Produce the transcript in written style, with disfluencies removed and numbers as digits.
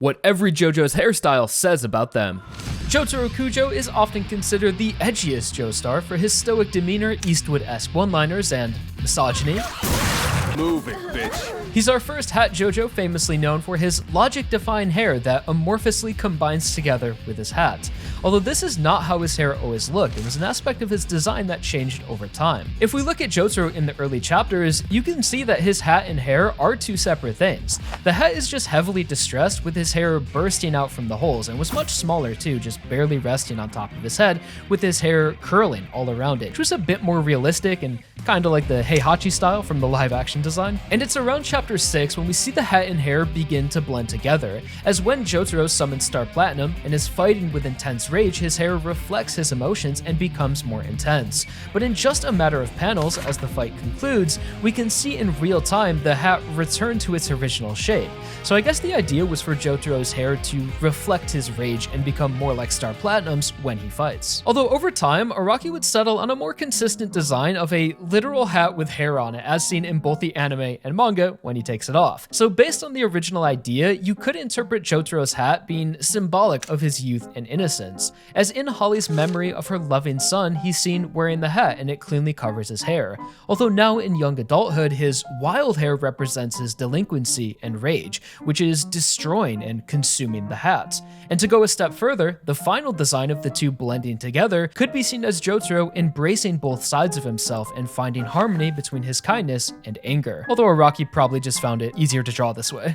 What every JoJo's hairstyle says about them. Jotaro Kujo is often considered the edgiest Joestar for his stoic demeanor, Eastwood-esque one-liners, and misogyny. Move it, bitch. He's our first hat JoJo, famously known for his logic-defying hair that amorphously combines together with his hat. Although this is not how his hair always looked, it was an aspect of his design that changed over time. If we look at Jotaro in the early chapters, you can see that his hat and hair are two separate things. The hat is just heavily distressed, with his hair bursting out from the holes, and was much smaller too, just barely resting on top of his head, with his hair curling all around it, which was a bit more realistic and kinda like the Heihachi style from the live action design. And it's around chapter 6 when we see the hat and hair begin to blend together, as when Jotaro summons Star Platinum and is fighting with intense rage, his hair reflects his emotions and becomes more intense. But in just a matter of panels, as the fight concludes, we can see in real time the hat return to its original shape. So I guess the idea was for Jotaro's hair to reflect his rage and become more like Star Platinum's when he fights. Although over time, Araki would settle on a more consistent design of a literal hat with hair on it, as seen in both the anime and manga when he takes it off. So based on the original idea, you could interpret Jotaro's hat being symbolic of his youth and innocence, as in Holly's memory of her loving son, he's seen wearing the hat and it cleanly covers his hair. Although now in young adulthood, his wild hair represents his delinquency and rage, which is destroying and consuming the hat. And to go a step further, the final design of the two blending together could be seen as Jotaro embracing both sides of himself and finding harmony between his kindness and anger. Although Araki probably just found it easier to draw this way.